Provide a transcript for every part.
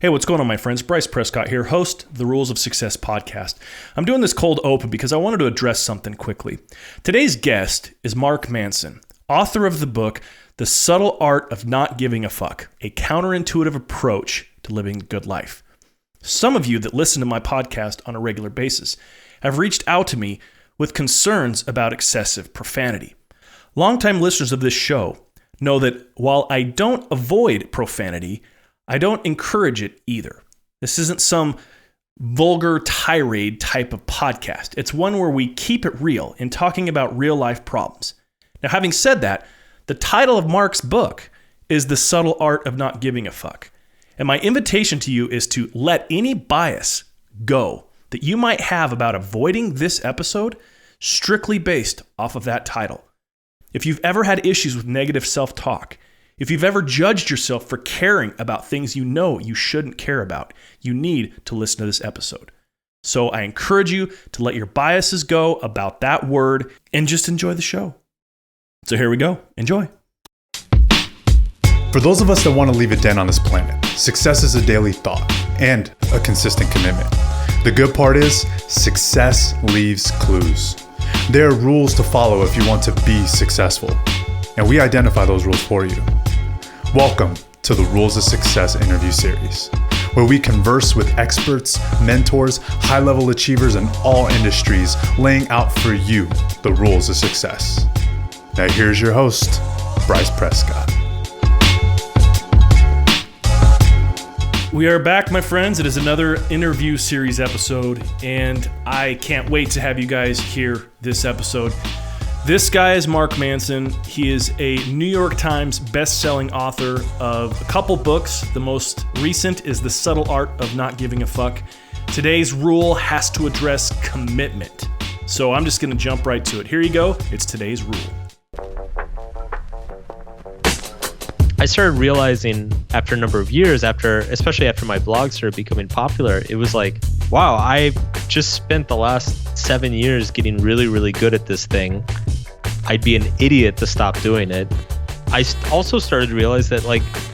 Hey, what's going on, my friends? Bryce Prescott here, host of the Rules of Success podcast. I'm doing this cold open because I wanted to address something quickly. Today's guest is Mark Manson, author of the book, The Subtle Art of Not Giving a Fuck, a counterintuitive approach to living a good life. Some of you that listen to my podcast on a regular basis have reached out to me with concerns about excessive profanity. Longtime listeners of this show know that while I don't avoid profanity, I don't encourage it either. This isn't some vulgar tirade type of podcast. It's one where we keep it real in talking about real life problems. Now, having said that, the title of Mark's book is The Subtle Art of Not Giving a Fuck. And my invitation to you is to let any bias go that you might have about avoiding this episode strictly based off of that title. If you've ever had issues with negative self-talk, if you've ever judged yourself for caring about things you know you shouldn't care about, you need to listen to this episode. So I encourage you to let your biases go about that word and just enjoy the show. So here we go. Enjoy. For those of us that want to leave a dent on this planet, success is a daily thought and a consistent commitment. The good part is, success leaves clues. There are rules to follow if you want to be successful, and we identify those rules for you. Welcome to the Rules of Success interview series, where we converse with experts, mentors, high-level achievers in all industries, laying out for you the rules of success. Now here's your host, Bryce Prescott. We are back, my friends. It is another interview series episode, and I can't wait to have you guys hear this episode. This guy is Mark Manson. He is a New York Times best-selling author of a couple books. The most recent is The Subtle Art of Not Giving a Fuck. Today's rule has to address commitment. So I'm just going to jump right to it. Here you go. It's today's rule. I started realizing after a number of years, especially after my blog started becoming popular, it was like, wow, I just spent the last 7 years getting really, really good at this thing. I'd be an idiot to stop doing it. I also started to realize that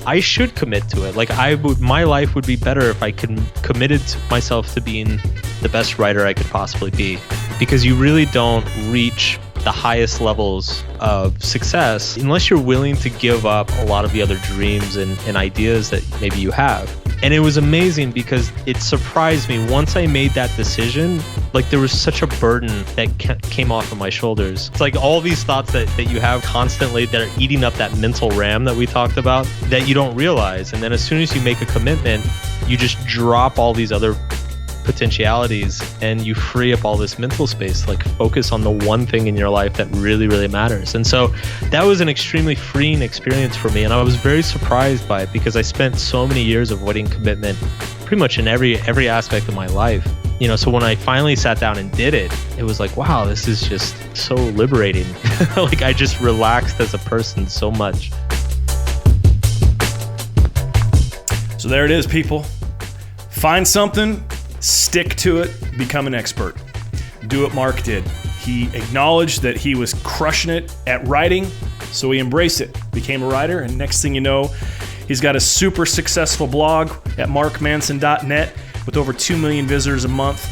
I should commit to it. My life would be better if I committed myself to being the best writer I could possibly be, because you really don't reach the highest levels of success unless you're willing to give up a lot of the other dreams and ideas that maybe you have. And it was amazing because it surprised me once I made that decision. There was such a burden that came off of my shoulders. It's like all these thoughts that you have constantly that are eating up that mental RAM that we talked about that you don't realize. And then as soon as you make a commitment, you just drop all these other potentialities and you free up all this mental space, focus on the one thing in your life that really, really matters. And so that was an extremely freeing experience for me. And I was very surprised by it because I spent so many years avoiding commitment pretty much in every aspect of my life. So when I finally sat down and did it, it was like, wow, this is just so liberating. I just relaxed as a person so much. So there it is, people. Find something, stick to it, become an expert. Do what Mark did. He acknowledged that he was crushing it at writing, so he embraced it, became a writer, and next thing you know, he's got a super successful blog at markmanson.net with over 2 million visitors a month.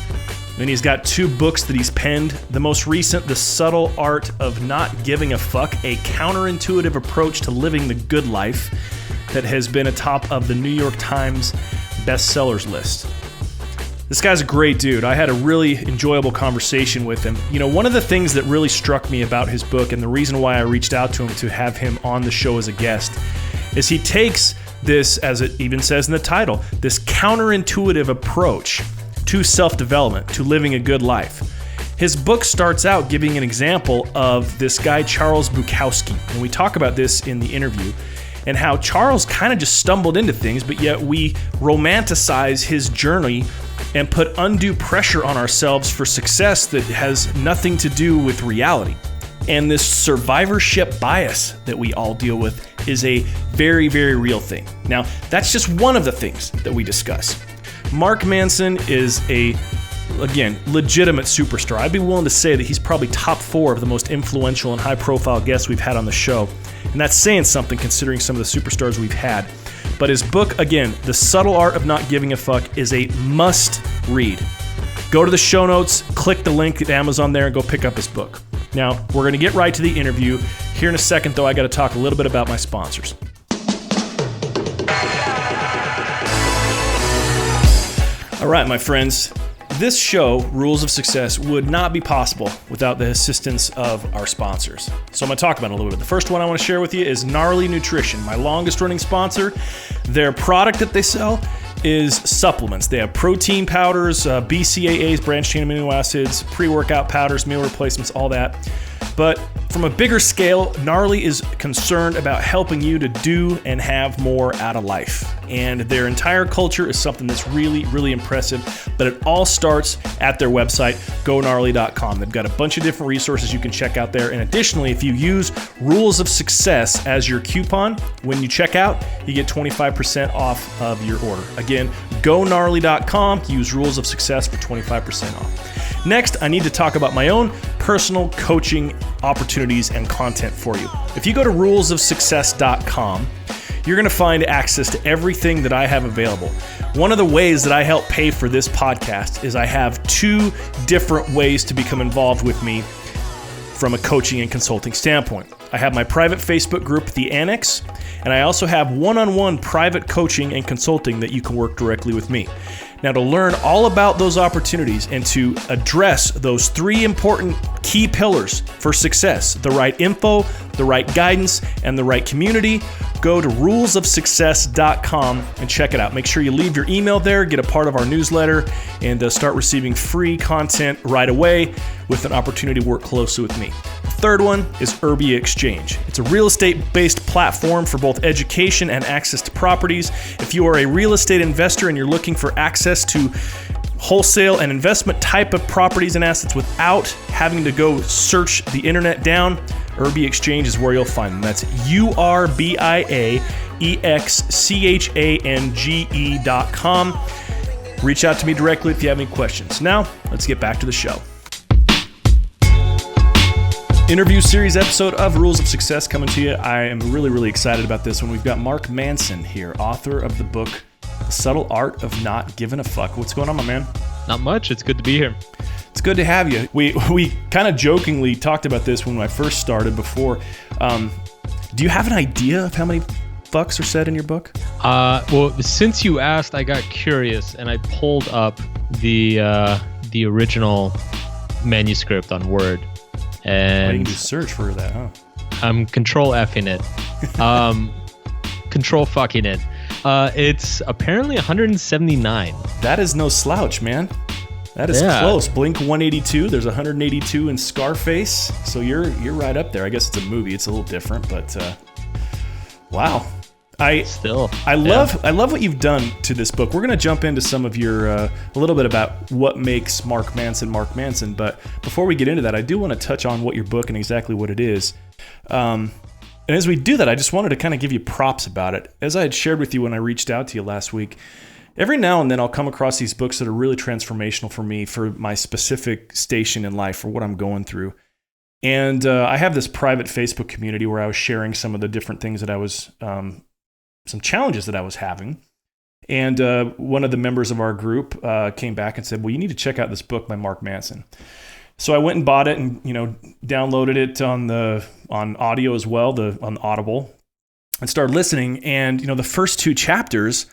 And he's got 2 books that he's penned. The most recent, The Subtle Art of Not Giving a Fuck, a counterintuitive approach to living the good life, that has been atop of the New York Times bestsellers list. This guy's a great dude. I had a really enjoyable conversation with him. One of the things that really struck me about his book, and the reason why I reached out to him to have him on the show as a guest, is he takes this, as it even says in the title, this counterintuitive approach to self-development, to living a good life. His book starts out giving an example of this guy, Charles Bukowski. And we talk about this in the interview, and how Charles kind of just stumbled into things, but yet we romanticize his journey and put undue pressure on ourselves for success that has nothing to do with reality. And this survivorship bias that we all deal with is a very, very real thing. Now, that's just one of the things that we discuss. Mark Manson is a, again, legitimate superstar. I'd be willing to say that he's probably top 4 of the most influential and high-profile guests we've had on the show. And that's saying something considering some of the superstars we've had. But his book, again, The Subtle Art of Not Giving a Fuck, is a must read. Go to the show notes, click the link at Amazon there, and go pick up his book. Now, we're going to get right to the interview. Here in a second, though, I got to talk a little bit about my sponsors. All right, my friends. This show, Rules of Success, would not be possible without the assistance of our sponsors. So I'm going to talk about it a little bit. The first one I want to share with you is Gnarly Nutrition, my longest running sponsor. Their product that they sell is supplements. They have protein powders, BCAAs, branched chain amino acids, pre-workout powders, meal replacements, all that. But from a bigger scale, Gnarly is concerned about helping you to do and have more out of life. And their entire culture is something that's really, really impressive. But it all starts at their website, gognarly.com. They've got a bunch of different resources you can check out there. And additionally, if you use Rules of Success as your coupon, when you check out, you get 25% off of your order. Again, gognarly.com, use Rules of Success for 25% off. Next, I need to talk about my own personal coaching opportunities and content for you. If you go to rulesofsuccess.com, you're going to find access to everything that I have available. One of the ways that I help pay for this podcast is I have 2 different ways to become involved with me from a coaching and consulting standpoint. I have my private Facebook group, The Annex, and I also have one-on-one private coaching and consulting that you can work directly with me. Now, to learn all about those opportunities and to address those 3 important key pillars for success, the right info, the right guidance, and the right community, go to rulesofsuccess.com and check it out. Make sure you leave your email there, get a part of our newsletter, and start receiving free content right away with an opportunity to work closely with me. The third one is Urbia Exchange. It's a real estate-based platform for both education and access to properties. If you are a real estate investor and you're looking for access to wholesale and investment type of properties and assets without having to go search the internet down, Urbia Exchange is where you'll find them. That's URBIAEXCHANGE.com. Reach out to me directly if you have any questions. Now, let's get back to the show. Interview series episode of Rules of Success coming to you. I am really, really excited about this one. We've got Mark Manson here, author of the book, The Subtle Art of Not Giving a Fuck. What's going on, my man? Not much. It's good to be here. It's good to have you. We kind of jokingly talked about this when I first started before. Do you have an idea of how many fucks are said in your book? Well, since you asked, I got curious and I pulled up the original manuscript on Word. And you can just search for that, huh? I'm control F-ing it. Control fucking it. It's apparently 179. That is no slouch, man. That is close. Blink 182. There's 182 in Scarface. So you're right up there. I guess it's a movie. It's a little different, but wow. I love what you've done to this book. We're going to jump into some of your a little bit about what makes Mark Manson. But before we get into that, I do want to touch on what your book and exactly what it is. And as we do that, I just wanted to kind of give you props about it. As I had shared with you when I reached out to you last week, every now and then I'll come across these books that are really transformational for me, for my specific station in life, for what I'm going through. And I have this private Facebook community where I was sharing some of the different things that I was, some challenges that I was having. And one of the members of our group came back and said, well, you need to check out this book by Mark Manson. So I went and bought it and, downloaded it on audio as well, on Audible, and started listening. And, the first 2 chapters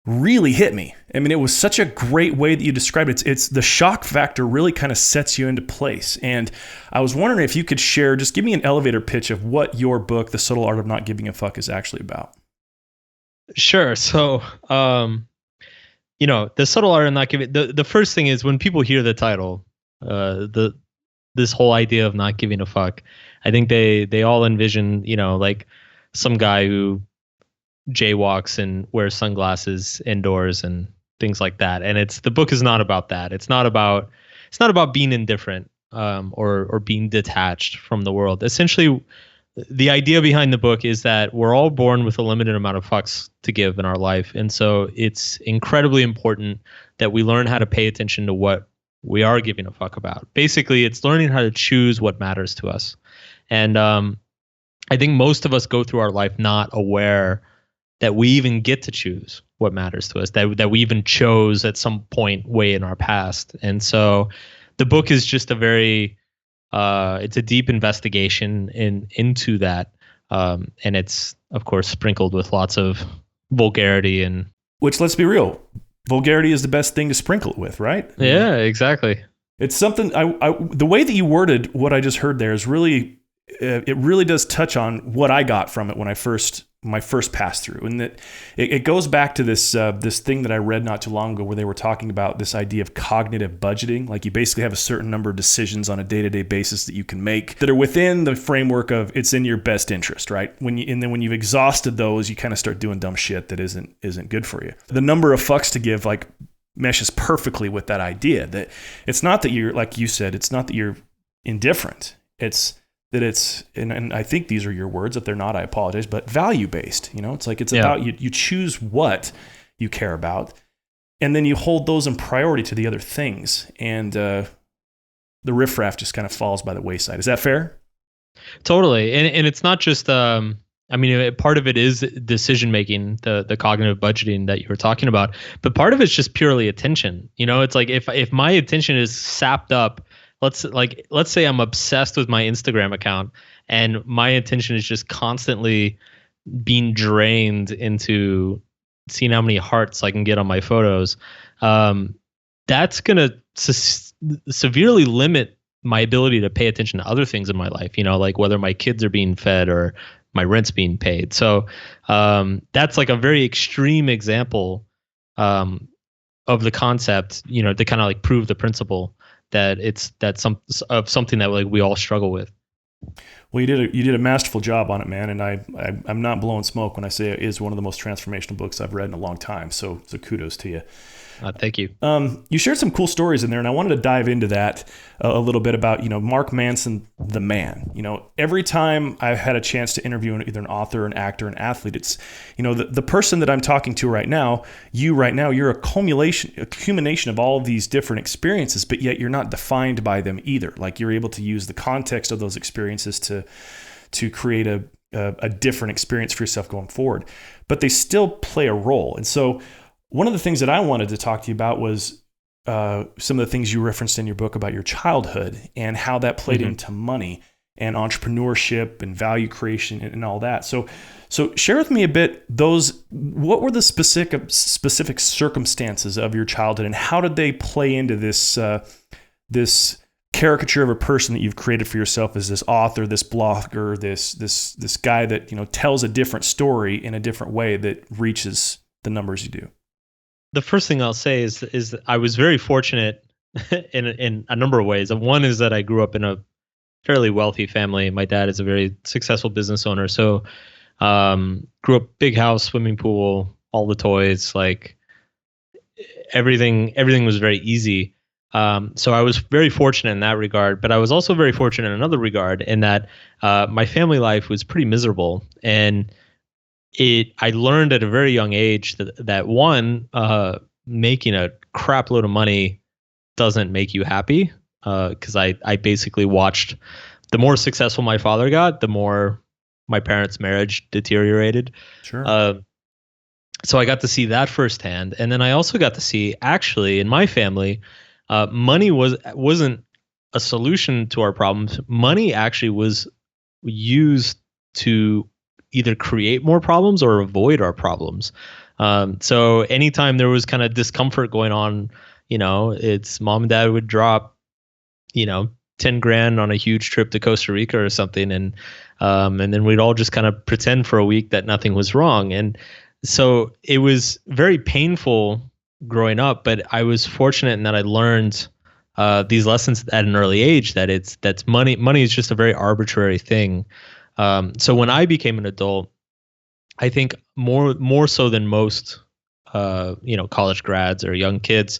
really hit me. I mean, it was such a great way that you described it. It's the shock factor really kind of sets you into place. And I was wondering if you could share, just give me an elevator pitch of what your book, The Subtle Art of Not Giving a Fuck, is actually about. Sure. So, The Subtle Art of Not Giving, the first thing is when people hear the title, this whole idea of not giving a fuck, I think they all envision, like some guy who jaywalks and wears sunglasses indoors and things like that. And the book is not about that. It's not about being indifferent, or being detached from the world. Essentially, the idea behind the book is that we're all born with a limited amount of fucks to give in our life. And so it's incredibly important that we learn how to pay attention to what we are giving a fuck about. Basically, it's learning how to choose what matters to us. And I think most of us go through our life not aware that we even get to choose what matters to us, that we even chose at some point way in our past. And so the book is just a very it's a deep investigation into that, and it's of course sprinkled with lots of vulgarity and Which, let's be real, vulgarity is the best thing to sprinkle it with, right? yeah, exactly. It's something the way that you worded what I just heard there is really, it really does touch on what I got from it when my first pass through, and that it goes back to this thing that I read not too long ago where they were talking about this idea of cognitive budgeting. Like you basically have a certain number of decisions on a day-to-day basis that you can make that are within the framework of it's in your best interest, right? And then when you've exhausted those, you kind of start doing dumb shit that isn't good for you. The number of fucks to give like meshes perfectly with that idea that it's not that you're, like you said, it's not that you're indifferent. It's that it's, and I think these are your words. If they're not, I apologize, but value-based, it's like, it's about you choose what you care about, and then you hold those in priority to the other things. And the riffraff just kind of falls by the wayside. Is that fair? Totally. And it's not just, part of it is decision-making, the cognitive budgeting that you were talking about, but part of it's just purely attention. It's like if my attention is sapped up, let's say I'm obsessed with my Instagram account and my attention is just constantly being drained into seeing how many hearts I can get on my photos. That's going to severely limit my ability to pay attention to other things in my life, like whether my kids are being fed or my rent's being paid. So that's like a very extreme example of the concept, to kind of like prove the principle that that's something that like we all struggle with. Well, you did a masterful job on it, man. And I'm not blowing smoke when I say it is one of the most transformational books I've read in a long time. So kudos to you. Thank you. You shared some cool stories in there, and I wanted to dive into that a little bit about, Mark Manson, the man. Every time I've had a chance to interview either an author, an actor, an athlete, it's, the person that I'm talking to right now, you're a accumulation of all of these different experiences, but yet you're not defined by them either. Like you're able to use the context of those experiences to create a different experience for yourself going forward, but they still play a role. And so one of the things that I wanted to talk to you about was some of the things you referenced in your book about your childhood and how that played into money and entrepreneurship and value creation and all that. So share with me a bit what were the specific circumstances of your childhood and how did they play into this caricature of a person that you've created for yourself as this author, this blogger, this guy that tells a different story in a different way that reaches the numbers you do? The first thing I'll say is that I was very fortunate in a number of ways. One is that I grew up in a fairly wealthy family. My dad is a very successful business owner. So grew up big house, swimming pool, all the toys, like everything was very easy. So I was very fortunate in that regard, but I was also very fortunate in another regard in that my family life was pretty miserable. And I learned at a very young age that one, making a crap load of money doesn't make you happy. Cause I basically watched the more successful my father got, the more my parents' marriage deteriorated. Sure. So I got to see that firsthand. And then I also got to see actually in my family, money wasn't a solution to our problems. Money actually was used to either create more problems or avoid our problems. So anytime there was kind of discomfort going on, it's mom and dad would drop, 10 grand on a huge trip to Costa Rica or something. And then we'd all just kind of pretend for a week that nothing was wrong. And so it was very painful growing up, but I was fortunate in that I learned these lessons at an early age that's money is just a very arbitrary thing. So when I became an adult, I think more so than most, college grads or young kids,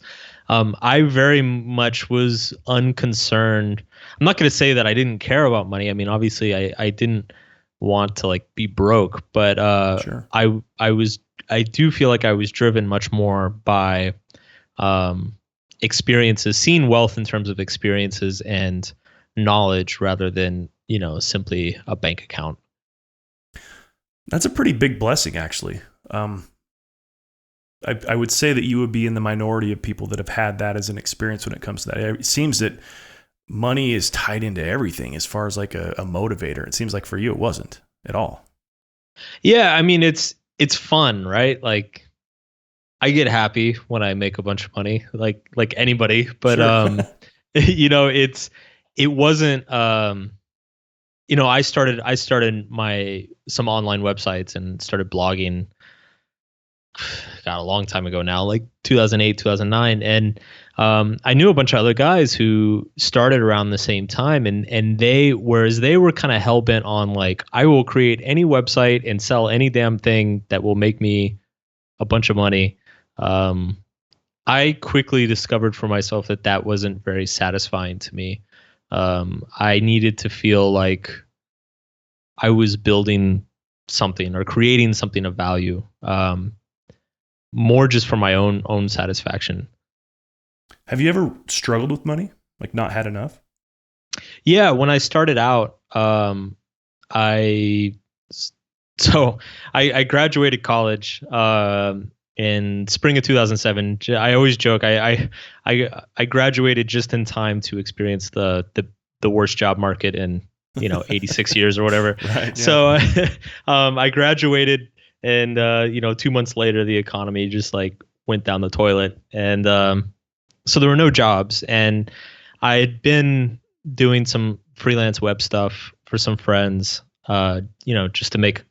I very much was unconcerned. I'm not going to say that I didn't care about money. I mean, obviously I didn't want to like be broke, but Sure. I do feel like I was driven much more by experiences, seeing wealth in terms of experiences and knowledge rather than simply a bank account. That's a pretty big blessing, actually. I would say that you would be in the minority of people that have had that as an experience when it comes to that. It seems that money is tied into everything as far as like a motivator. It seems like for you, it wasn't at all. Yeah, I mean, it's fun, right? Like, I get happy when I make a bunch of money, like anybody. But Sure. it wasn't. I started some online websites and started blogging. God, a long time ago now, like 2008, 2009, and I knew a bunch of other guys who started around the same time, and they were kind of hell bent on like, I will create any website and sell any damn thing that will make me a bunch of money. I quickly discovered for myself that wasn't very satisfying to me. I needed to feel like I was building something or creating something of value, more just for my own satisfaction. Have you ever struggled with money? Like not had enough? Yeah, when I started out, I graduated college in spring of 2007. I always joke I graduated just in time to experience the worst job market in 86 years or whatever. Right, yeah. So I graduated, and 2 months later the economy just like went down the toilet, and so there were no jobs, and I had been doing some freelance web stuff for some friends, just to make a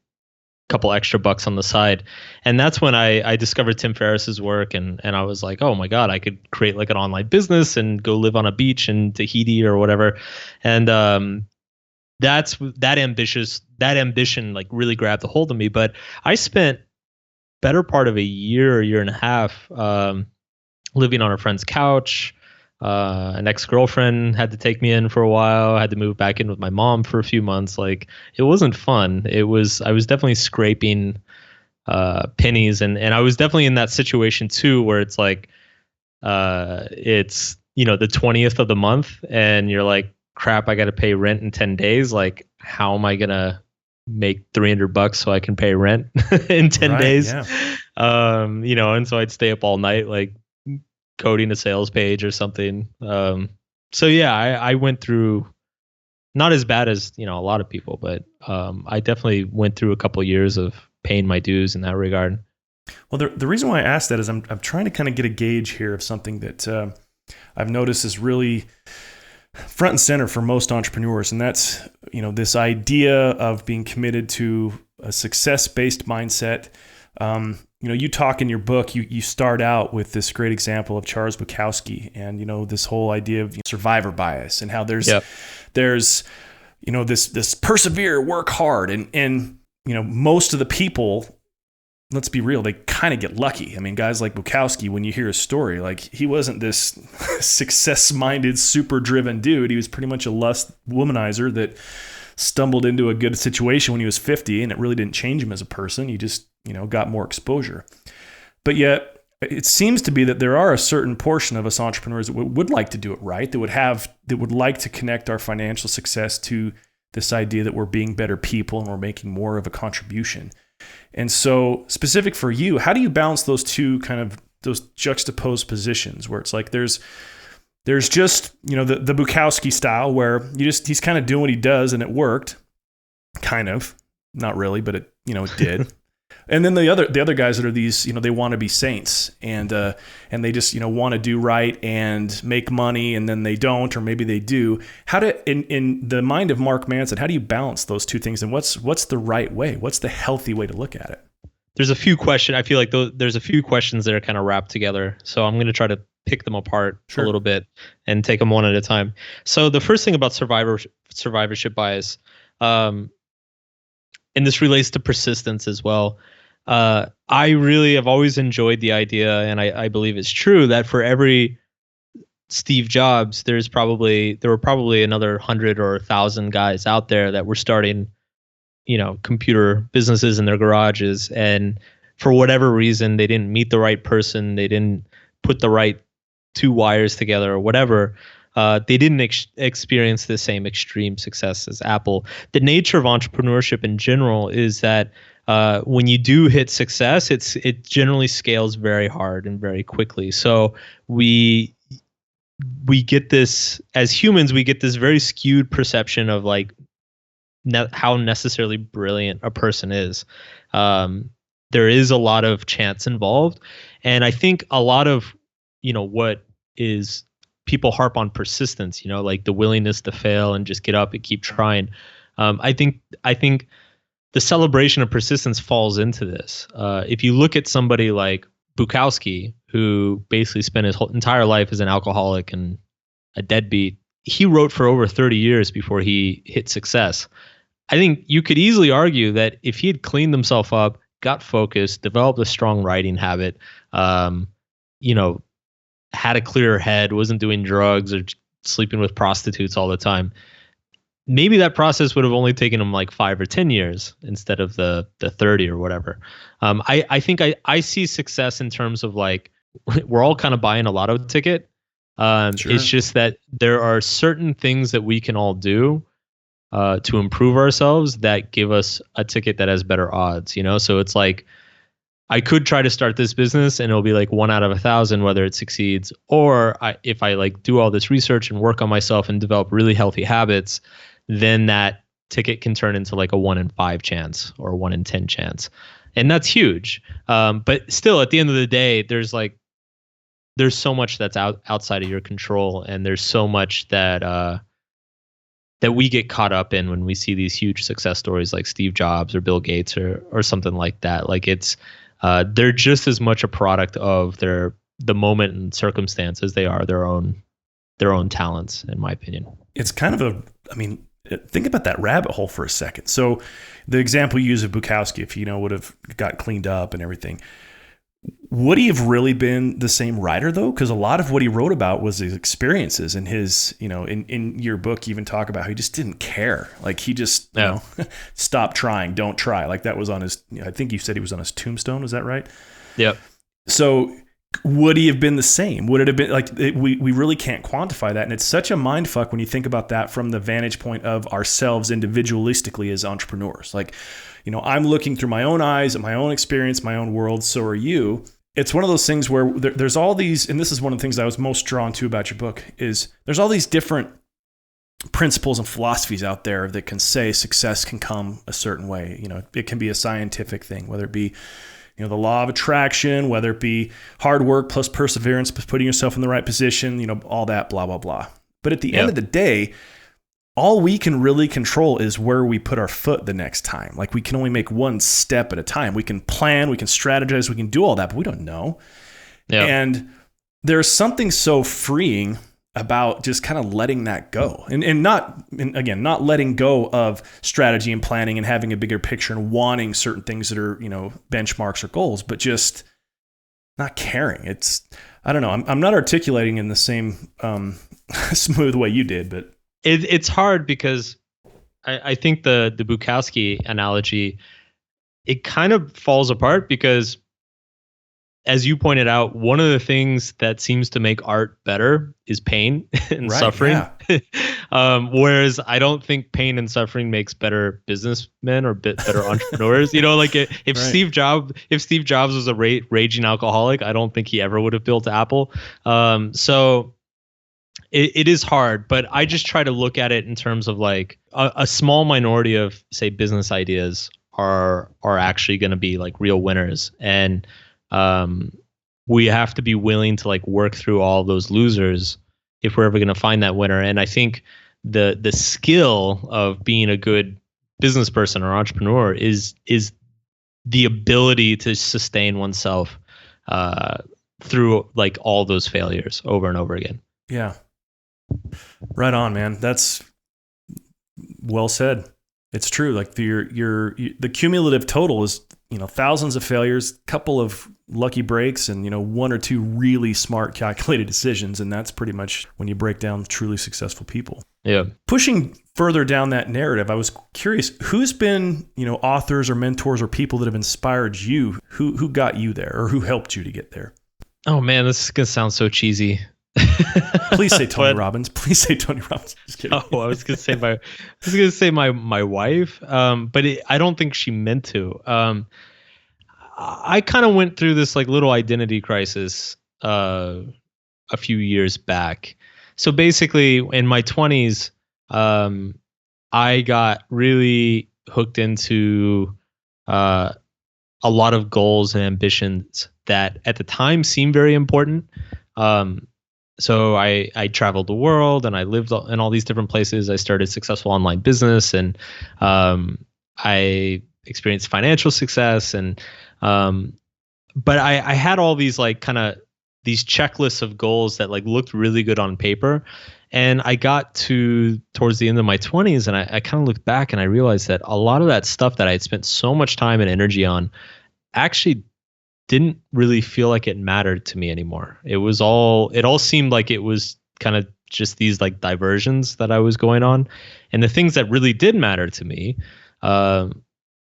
couple extra bucks on the side. And that's when I discovered Tim Ferriss's work, and I was like, oh my God, I could create like an online business and go live on a beach in Tahiti or whatever. And that ambition like really grabbed a hold of me. But I spent better part of a year and a half living on a friend's couch. An ex-girlfriend had to take me in for a while. I had to move back in with my mom for a few months. Like, it wasn't fun. I was definitely scraping pennies, and I was definitely in that situation too, where it's like it's the 20th of the month, and you're like, crap, I got to pay rent in 10 days. Like, how am I gonna make $300 so I can pay rent in 10 days? Yeah. And so I'd stay up all night, like coding a sales page or something. So yeah, I went through, not as bad as a lot of people, but I definitely went through a couple of years of paying my dues in that regard. Well, the reason why I asked that is I'm trying to kind of get a gauge here of something that I've noticed is really front and center for most entrepreneurs, and that's this idea of being committed to a success-based mindset. You talk in your book, you start out with this great example of Charles Bukowski, and this whole idea of survivor bias, and how there's this persevere, work hard, and most of the people, let's be real, they kind of get lucky. I mean, guys like Bukowski, when you hear his story, like, he wasn't this success-minded, super driven dude. He was pretty much a lust womanizer that stumbled into a good situation when he was 50, and it really didn't change him as a person. He just got more exposure. But yet it seems to be that there are a certain portion of us entrepreneurs that would like to do it right, that would like to connect our financial success to this idea that we're being better people and we're making more of a contribution. And so, specific for you, how do you balance those two those juxtaposed positions, where it's like there's just the Bukowski style, where he's kind of doing what he does and it worked, kind of, not really, but it did. And then the other guys that are these, they want to be saints, and they just want to do right and make money, and then they don't, or maybe they do. How in the mind of Mark Manson, how do you balance those two things, and what's the right way? What's the healthy way to look at it? There's a few questions. I feel like there's a few questions that are kind of wrapped together, so I'm going to try to pick them apart a little bit and take them one at a time. So the first thing about survivorship bias, and this relates to persistence as well. I really have always enjoyed the idea, and I believe it's true, that for every Steve Jobs, there were probably another 100 or 1,000 guys out there that were starting, computer businesses in their garages, and for whatever reason, they didn't meet the right person, they didn't put the right two wires together or whatever. They didn't experience the same extreme success as Apple. The nature of entrepreneurship in general is that when you do hit success, it generally scales very hard and very quickly. So we get this, as humans, we get this very skewed perception of like how necessarily brilliant a person is. There is a lot of chance involved, and I think a lot of what is people harp on persistence, like the willingness to fail and just get up and keep trying. I think the celebration of persistence falls into this. If you look at somebody like Bukowski, who basically spent his whole entire life as an alcoholic and a deadbeat, he wrote for over 30 years before he hit success. I think you could easily argue that if he had cleaned himself up, got focused, developed a strong writing habit, had a clearer head, wasn't doing drugs or sleeping with prostitutes all the time, maybe that process would have only taken him like 5 or 10 years instead of the 30 or whatever. I think I see success in terms of like, we're all kind of buying a lotto ticket. Sure. It's just that there are certain things that we can all do to improve ourselves that give us a ticket that has better odds, So it's like, I could try to start this business and it'll be like 1 out of 1,000 whether it succeeds, or if I like do all this research and work on myself and develop really healthy habits, then that ticket can turn into like a 1 in 5 chance or a 1 in 10 chance, and that's huge. But still, at the end of the day, there's so much that's outside of your control, and there's so much that we get caught up in when we see these huge success stories like Steve Jobs or Bill Gates or something like that. Like they're just as much a product of the moment and circumstance as they are their own talents, in my opinion. It's kind of think about that rabbit hole for a second. So the example you use of Bukowski, if would have got cleaned up and everything, would he have really been the same writer though? Because a lot of what he wrote about was his experiences, and his, in your book, you even talk about how he just didn't care. Like he just, stop trying, don't try. Like that was on his, I think you said he was on his tombstone. Is that right? Yep. So would he have been the same? Would it have been like, we really can't quantify that. And it's such a mind fuck when you think about that from the vantage point of ourselves individualistically as entrepreneurs. Like, I'm looking through my own eyes at my own experience, my own world. So are you. It's one of those things where there's all these, and this is one of the things I was most drawn to about your book, is there's all these different principles and philosophies out there that can say success can come a certain way. It can be a scientific thing, whether it be, the law of attraction, whether it be hard work plus perseverance, plus putting yourself in the right position, all that, blah, blah, blah. But at the end of the day, all we can really control is where we put our foot the next time. Like we can only make one step at a time. We can plan, we can strategize, we can do all that, but we don't know. Yep. And there's something so freeing about just kind of letting that go, and not letting go of strategy and planning and having a bigger picture and wanting certain things that are, benchmarks or goals, but just not caring. I don't know. I'm not articulating in the same smooth way you did, but it's hard because I think the Bukowski analogy, it kind of falls apart because, as you pointed out, one of the things that seems to make art better is pain and suffering. Yeah. Whereas I don't think pain and suffering makes better businessmen or better entrepreneurs. If Steve Jobs was a raging alcoholic, I don't think he ever would have built Apple. So it is hard, but I just try to look at it in terms of like a small minority of, say, business ideas are actually going to be like real winners, and we have to be willing to like work through all those losers if we're ever going to find that winner. And I think the skill of being a good business person or entrepreneur is the ability to sustain oneself through like all those failures over and over again. Yeah. Right on, man. That's well said. It's true. Like the cumulative total is, thousands of failures, couple of lucky breaks, and, 1 or 2 really smart, calculated decisions. And that's pretty much when you break down truly successful people. Yeah. Pushing further down that narrative, I was curious, who's been, authors or mentors or people that have inspired you? Who got you there, or who helped you to get there? Oh man, this is going to sound so cheesy. Please say Tony But- Robbins. Please say Tony Robbins. Just kidding. Oh, I was gonna say my wife, but I don't think she meant to. I kind of went through this like little identity crisis a few years back. So basically, in my 20s, I got really hooked into a lot of goals and ambitions that at the time seemed very important. So I traveled the world and I lived in all these different places. I started successful online business and I experienced financial success and but I had all these like kind of these checklists of goals that like looked really good on paper. And I got towards the end of my 20s and I kind of looked back and I realized that a lot of that stuff that I had spent so much time and energy on actually didn't really feel like it mattered to me anymore. It all seemed like it was kind of just these like diversions that I was going on. And the things that really did matter to me,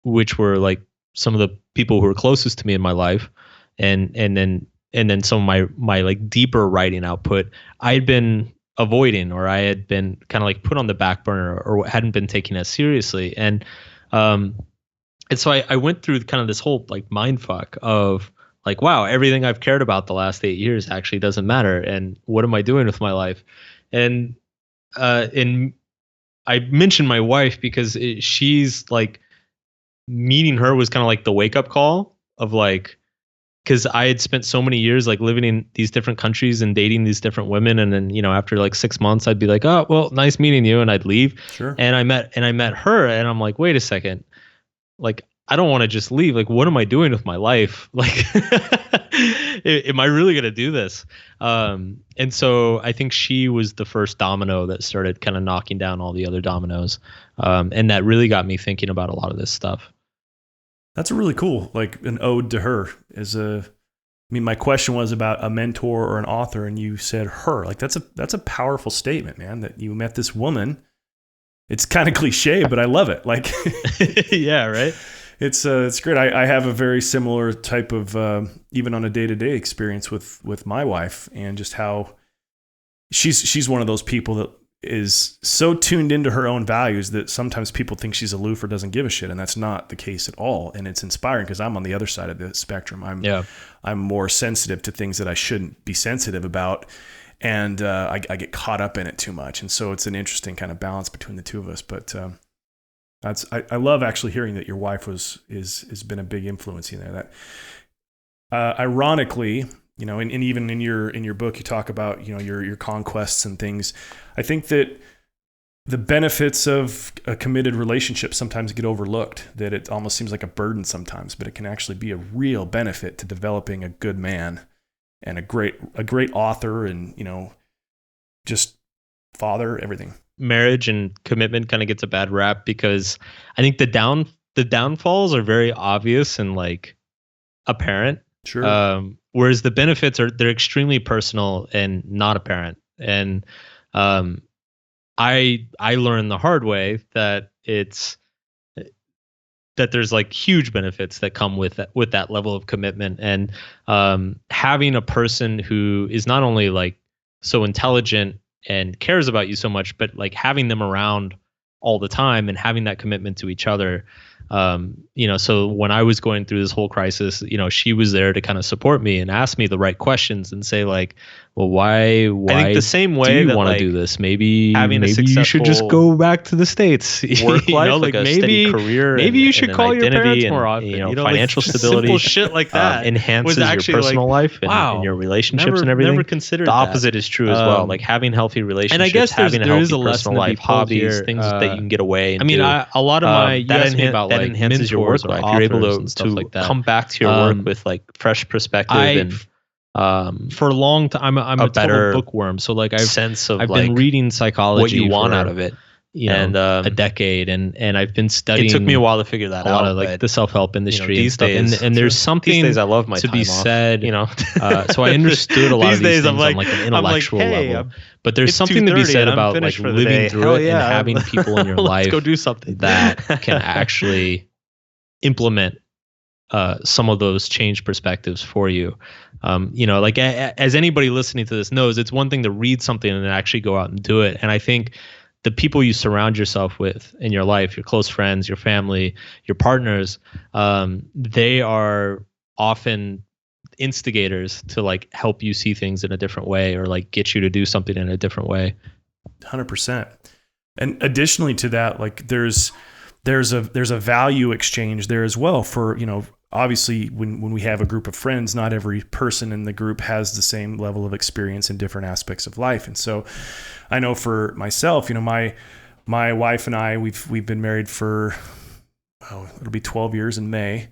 which were like some of the people who were closest to me in my life and then some of my like deeper writing output, I had been avoiding or I had been kind of like put on the back burner or hadn't been taken as seriously. And so I went through kind of this whole like mind fuck of like, wow, everything I've cared about the last 8 years actually doesn't matter. And what am I doing with my life? And I mentioned my wife because she's like, meeting her was kind of like the wake up call of like, because I had spent so many years like living in these different countries and dating these different women. And then, after like 6 months, I'd be like, oh, well, nice meeting you. And I'd leave. Sure. And I met her and I'm like, wait a second. Like, I don't want to just leave. Like, what am I doing with my life? Like, am I really going to do this? And so I think she was the first domino that started kind of knocking down all the other dominoes. And that really got me thinking about a lot of this stuff. That's a really cool, like an ode to her. My question was about a mentor or an author, and you said her. Like that's a powerful statement, man. That you met this woman. It's kind of cliche, but I love it. Like, yeah, right. It's great. I have a very similar type of even on a day-to-day experience with my wife, and just how she's one of those people that is so tuned into her own values that sometimes people think she's aloof or doesn't give a shit, and that's not the case at all. And it's inspiring because I'm on the other side of the spectrum. I'm more sensitive to things that I shouldn't be sensitive about, and I get caught up in it too much. And so it's an interesting kind of balance between the two of us. But I love actually hearing that your wife has been a big influence in there. That ironically, and even in your book, you talk about, your conquests and things. I think that the benefits of a committed relationship sometimes get overlooked, that it almost seems like a burden sometimes, but it can actually be a real benefit to developing a good man and a great author and, just father, everything. Marriage and commitment kind of gets a bad rap because I think the downfalls are very obvious and like apparent. Sure. Whereas the benefits they're extremely personal and not apparent. And I learned the hard way that there's like huge benefits that come with that level of commitment. And having a person who is not only like so intelligent and cares about you so much, but like having them around all the time and having that commitment to each other. So when I was going through this whole crisis, she was there to kind of support me and ask me the right questions and say like, well, why I think the same way do you want to do this? Maybe you should just go back to the States. Work life, like a maybe steady career. Maybe you should call your parents and, more often. financial like stability. Simple shit like that enhances was your personal life and your relationships and everything. Never considered the that. opposite is true as well. Like having healthy relationships, and I guess having a there is healthy a lesson personal to be life, pulled hobbies, here. things that you can get away into. I mean, a lot of my that enhances your work life. You're able to come back to your work with like fresh perspective and for a long time, I'm a better total bookworm. So like I've like been reading psychology, what you want for, out of it. and a decade, and I've been studying. It took me a while to figure that a out. lot of like the self-help industry these and stuff. days, and there's something these days I love my to time be off, said. So I understood a lot of these things on like an intellectual level. But there's something to be said about like living through it and having people in your life go do something that can actually implement some of those change perspectives for you. Like as anybody listening to this knows, it's one thing to read something and then actually go out and do it. And I think the people you surround yourself with in your life, your close friends, your family, your partners, they are often instigators to like help you see things in a different way, or like get you to do something in a different way. 100%. And additionally to that, like there's a value exchange there as well for, obviously when we have a group of friends, not every person in the group has the same level of experience in different aspects of life. And so I know for myself, my wife and I, we've been married for, it'll be 12 years in May.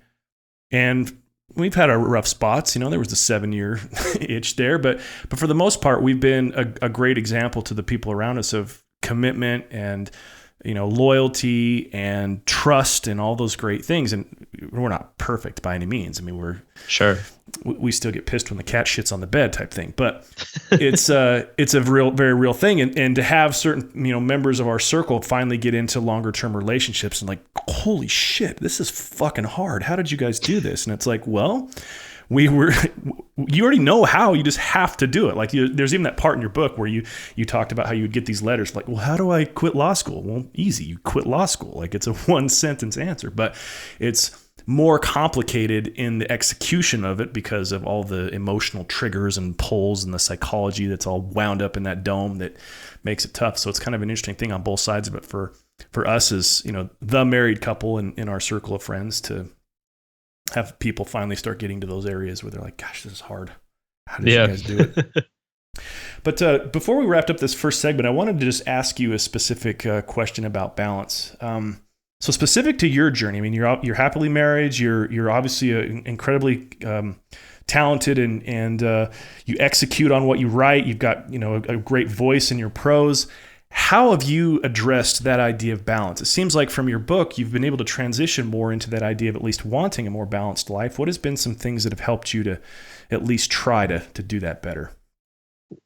And we've had our rough spots, there was the 7-year itch there, but for the most part, we've been a great example to the people around us of commitment and, loyalty and trust and all those great things. And we're not perfect by any means. I mean, we still get pissed when the cat shits on the bed type thing, but it's a very real thing. And to have certain, members of our circle finally get into longer term relationships and like, holy shit, this is fucking hard. How did you guys do this? And it's like, well, you already know how, you just have to do it. Like there's even that part in your book where you talked about how you would get these letters like, well, how do I quit law school? Well, easy. You quit law school. Like it's a 1-sentence answer, but it's more complicated in the execution of it because of all the emotional triggers and pulls and the psychology that's all wound up in that dome that makes it tough. So it's kind of an interesting thing on both sides of it for us as, the married couple in our circle of friends to have people finally start getting to those areas where they're like, gosh, this is hard. How did you guys do it? But before we wrapped up this first segment, I wanted to just ask you a specific question about balance. So specific to your journey, I mean, you're happily married. You're obviously incredibly talented, and you execute on what you write. You've got a great voice in your prose. How have you addressed that idea of balance? It seems like from your book, you've been able to transition more into that idea of at least wanting a more balanced life. What has been some things that have helped you to at least try to do that better?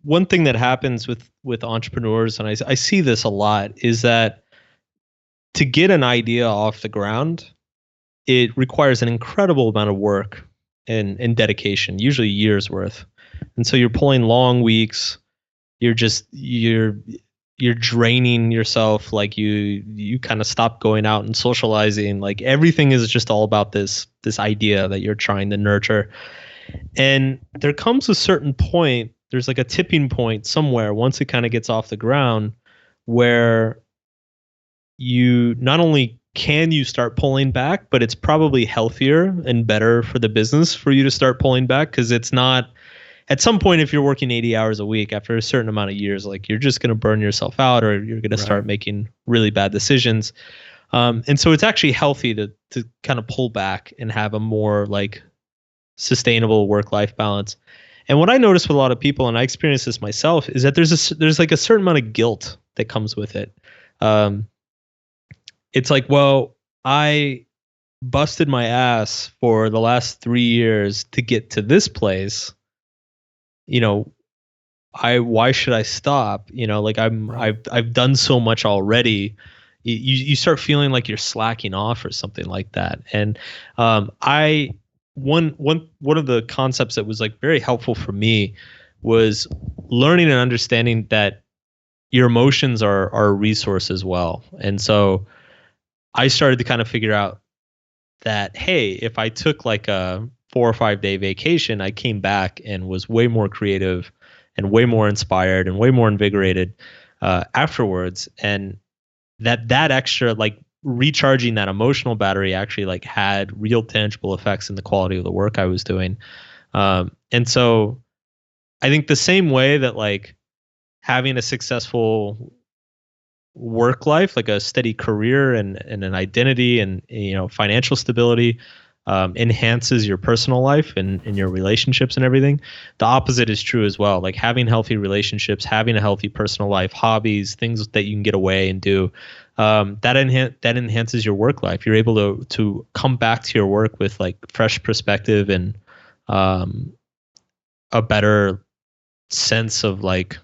One thing that happens with entrepreneurs, and I see this a lot, is that to get an idea off the ground, it requires an incredible amount of work and dedication, usually years worth. And so you're pulling long weeks. You're draining yourself. Like you kind of stop going out and socializing. Like everything is just all about this idea that you're trying to nurture. And there comes a certain point, there's like a tipping point somewhere once it kind of gets off the ground, where you not only can you start pulling back, but it's probably healthier and better for the business for you to start pulling back, because it's not, at some point, if you're working 80 hours a week, after a certain amount of years, like you're just going to burn yourself out, or you're going to start making really bad decisions. And so it's actually healthy to kind of pull back and have a more like sustainable work-life balance. And what I notice with a lot of people, and I experience this myself, is that there's like a certain amount of guilt that comes with it. It's like, well, I busted my ass for the last 3 years to get to this place. Why should I stop? Like I've done so much already. You start feeling like you're slacking off or something like that. And one of the concepts that was like very helpful for me was learning and understanding that your emotions are a resource as well. And so I started to kind of figure out that, hey, if I took like a 4 or 5 day vacation, I came back and was way more creative and way more inspired and way more invigorated afterwards. And that extra, like recharging that emotional battery, actually like had real tangible effects in the quality of the work I was doing. And so I think the same way that like having a successful work life, like a steady career and an identity and financial stability, enhances your personal life and your relationships and everything. The opposite is true as well. Like having healthy relationships, having a healthy personal life, hobbies, things that you can get away and do, that enhances your work life. You're able to come back to your work with like fresh perspective and a better sense of like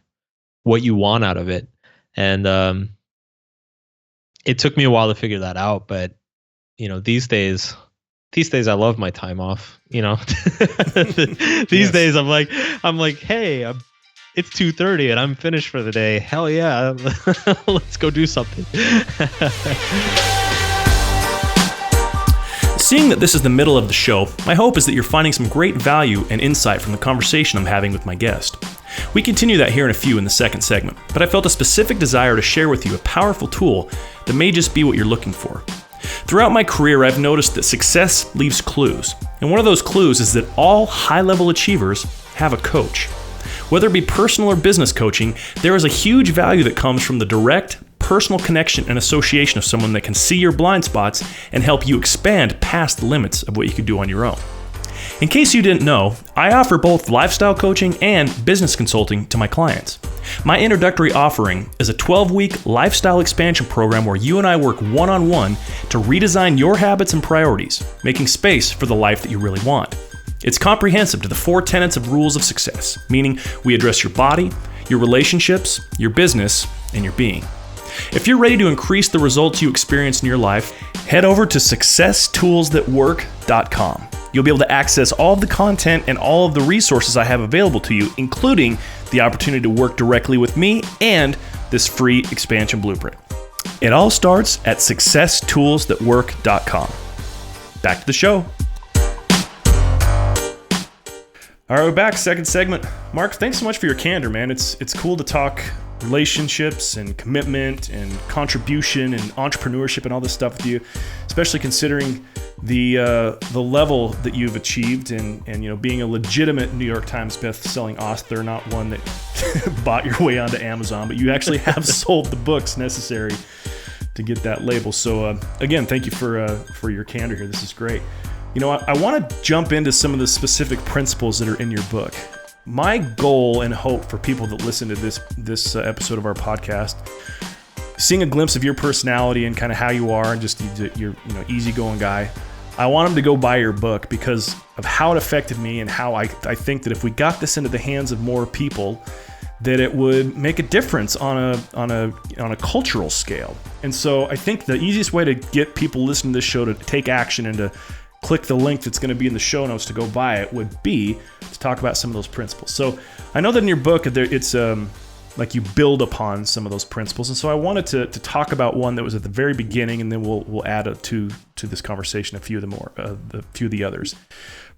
what you want out of it. And it took me a while to figure that out, but these days these days I love my time off. These days I'm like, hey, it's 2:30 and I'm finished for the day. Hell yeah, let's go do something. Seeing that this is the middle of the show, my hope is that you're finding some great value and insight from the conversation I'm having with my guest. We continue that here in a few in the second segment, but I felt a specific desire to share with you a powerful tool that may just be what you're looking for. Throughout my career, I've noticed that success leaves clues, and one of those clues is that all high-level achievers have a coach. Whether it be personal or business coaching, there is a huge value that comes from the direct, personal connection and association of someone that can see your blind spots and help you expand past the limits of what you could do on your own. In case you didn't know, I offer both lifestyle coaching and business consulting to my clients. My introductory offering is a 12-week lifestyle expansion program where you and I work one-on-one to redesign your habits and priorities, making space for the life that you really want. It's comprehensive to the 4 tenets of rules of success, meaning we address your body, your relationships, your business, and your being. If you're ready to increase the results you experience in your life, head over to successtoolsthatwork.com. You'll be able to access all of the content and all of the resources I have available to you, including the opportunity to work directly with me and this free expansion blueprint. It all starts at successtoolsthatwork.com. Back to the show. All right, we're back. Second segment. Mark, thanks so much for your candor, man. It's cool to talk relationships and commitment and contribution and entrepreneurship and all this stuff with you, especially considering the level that you've achieved and being a legitimate New York Times best-selling author, not one that bought your way onto Amazon, but you actually have sold the books necessary to get that label. So again, thank you for your candor here. This is great. I want to jump into some of the specific principles that are in your book. My goal and hope for people that listen to this episode of our podcast, seeing a glimpse of your personality and kind of how you are and just your easygoing guy, I want them to go buy your book because of how it affected me and how I think that if we got this into the hands of more people, that it would make a difference on a cultural scale. And so I think the easiest way to get people listening to this show to take action and to click the link that's going to be in the show notes to go buy it would be to talk about some of those principles. So I know that in your book, it's like you build upon some of those principles. And so I wanted to talk about one that was at the very beginning, and then we'll add to this conversation a few of the others.